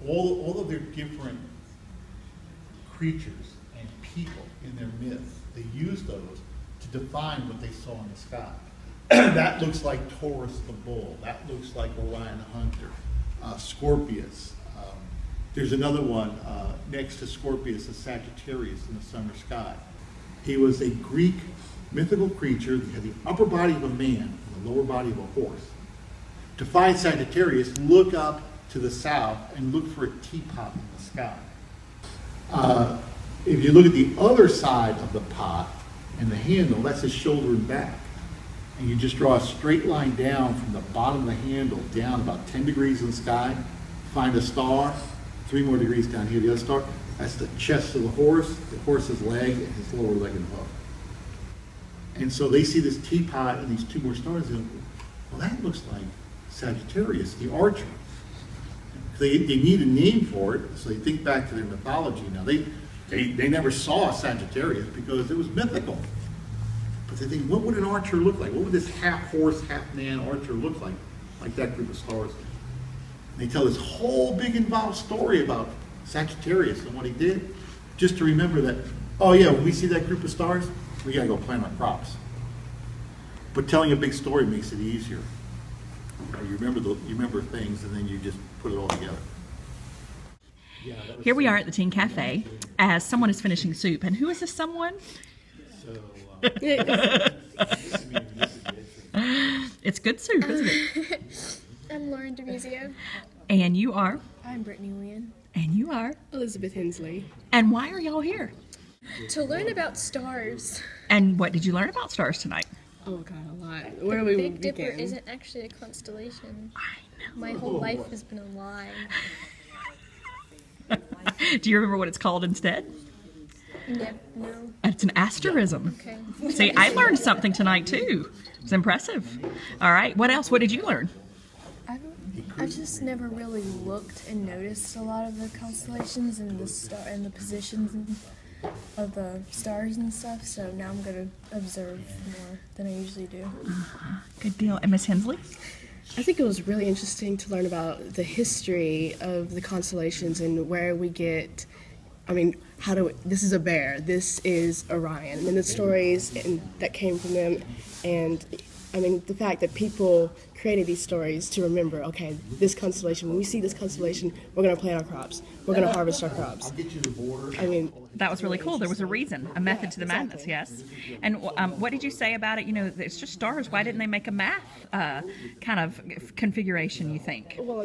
all of their different creatures and people in their myths, they use those to define what they saw in the sky. That looks like Taurus the bull. That looks like Orion the hunter. Scorpius. There's another one next to Scorpius, the Sagittarius in the summer sky. He was a Greek mythical creature that had the upper body of a man and the lower body of a horse. To find Sagittarius, look up to the south and look for a teapot in the sky. If you look at the other side of the pot and the handle, that's his shoulder and back. And you just draw a straight line down from the bottom of the handle down about 10 degrees in the sky, find a star, 3 more degrees down here, the other star. That's the chest of the horse's leg, and his lower leg and hoof. And so they see this teapot and these 2 more stars, and well, that looks like Sagittarius, the archer. They need a name for it, so they think back to their mythology. Now, they never saw Sagittarius because it was mythical. But they think, what would an archer look like? What would this half-horse, half-man archer look like that group of stars? And they tell this whole big involved story about Sagittarius and what he did, just to remember that, oh yeah, when we see that group of stars, we gotta go plant our crops. But telling a big story makes it easier. You remember things, and then you just put it all together. Here we are at the Teen Cafe as someone is finishing soup. And who is this someone? It's good soup, isn't it? I'm Lauren DeMuzio. And you are? I'm Brittany Wynn. And you are? Elizabeth Hensley. And why are y'all here? To learn about stars. And what did you learn about stars tonight? Oh God, a lot. Where do we begin? Big Dipper isn't actually a constellation. I know. My whole life has been a lie. Do you remember what it's called instead? No. It's an asterism. Okay. See, I learned something tonight too. It's impressive. All right, what else? What did you learn? I've just never really looked and noticed a lot of the constellations and the positions of the stars and stuff. So now I'm going to observe more than I usually do. Good deal. And Miss Hensley? I think it was really interesting to learn about the history of the constellations and where we get, this is a bear, this is Orion, and then the stories that came from them, and the fact that people created these stories to remember, okay, this constellation, when we see this constellation, we're going to plant our crops, we're going to harvest our crops. I'll get you the border. That was really cool. There was a reason, a method to the madness, yes. And what did you say about it? It's just stars. Why didn't they make a math kind of configuration, you think? Well,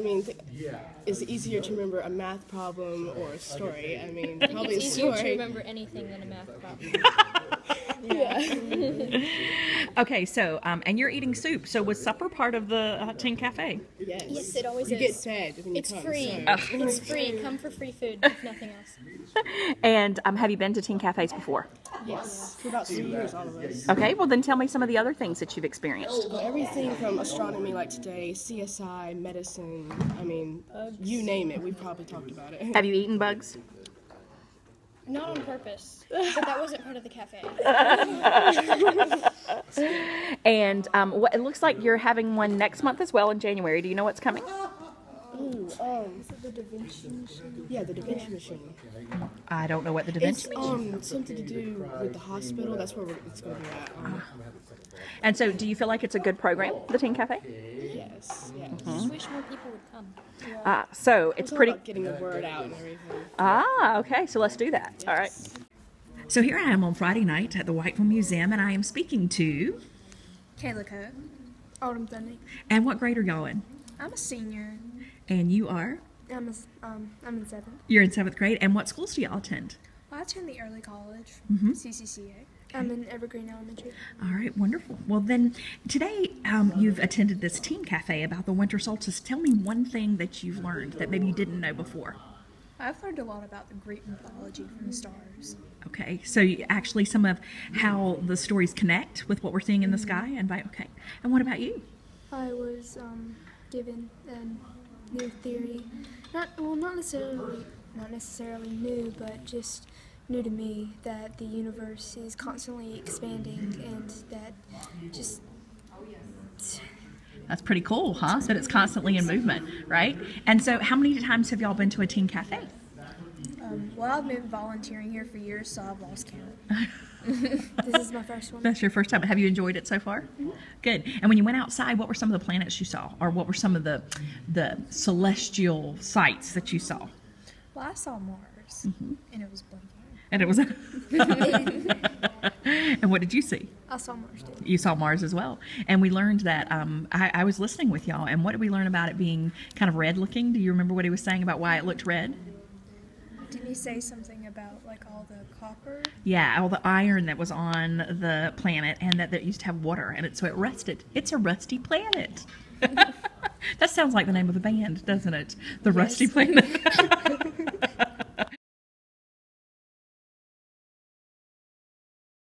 it's easier to remember a math problem or a story. Probably it's a easier story. to remember anything than a math problem. Yeah. Okay, so, and you're eating soup. So was supper part of the Teen Cafe? Yes, it always you is. get fed when you It's come, free. so. It's free. Come for free food, if nothing else. And have you been to Teen Cafes before? Yes, for about 3 years, all of us. Okay, well then tell me some of the other things that you've experienced. Well, everything from astronomy like today, CSI, medicine, you name it, we've probably talked about it. Have you eaten bugs? Not on purpose, but that wasn't part of the cafe. And it looks like you're having one next month as well in January. Do you know what's coming? Ooh, Is it the Da Vinci machine? yeah, the Da Vinci machine. I don't know what the Da Vinci It's something to do with the hospital. That's where it's going to be at. And so do you feel like it's a good program, the Teen Cafe? Yes. I just wish more people would come. So it's pretty... About getting the word out and everything. Okay, so let's do that. All right. So here I am on Friday night at the Whiteville Museum, and I am speaking to... Kayla Coe. Autumn Thunny. And what grade are y'all in? I'm a senior. And you are? I'm in 7th. You're in 7th grade. And what schools do y'all attend? Well, I attend the early college from CCCA. I'm in Evergreen Elementary. All right, wonderful. Well, then today you've attended this Teen Cafe about the Winter Solstice. Tell me one thing that you've learned that maybe you didn't know before. I've learned a lot about the Greek mythology from the stars. Okay, so actually some of how the stories connect with what we're seeing in the sky. And what about you? I was given a new theory. Not necessarily new, but just new to me, that the universe is constantly expanding, and that just That's pretty cool, huh? That it's constantly in movement, right? And so how many times have y'all been to a teen cafe? Well, I've been volunteering here for years, so I've lost count. This is my first one. That's your first time. Have you enjoyed it so far? Good. And when you went outside, what were some of the planets you saw? Or what were some of the celestial sights that you saw? Well, I saw Mars, and it was blinking. And it was... And what did you see? I saw Mars, too. You saw Mars as well. And we learned that, I was listening with y'all, and what did we learn about it being kind of red looking? Do you remember what he was saying about why it looked red? Didn't he say something about, like, all the copper? Yeah, all the iron that was on the planet, and that used to have water, and so it rusted. It's a rusty planet. That sounds like the name of a band, doesn't it? The Rusty Planet.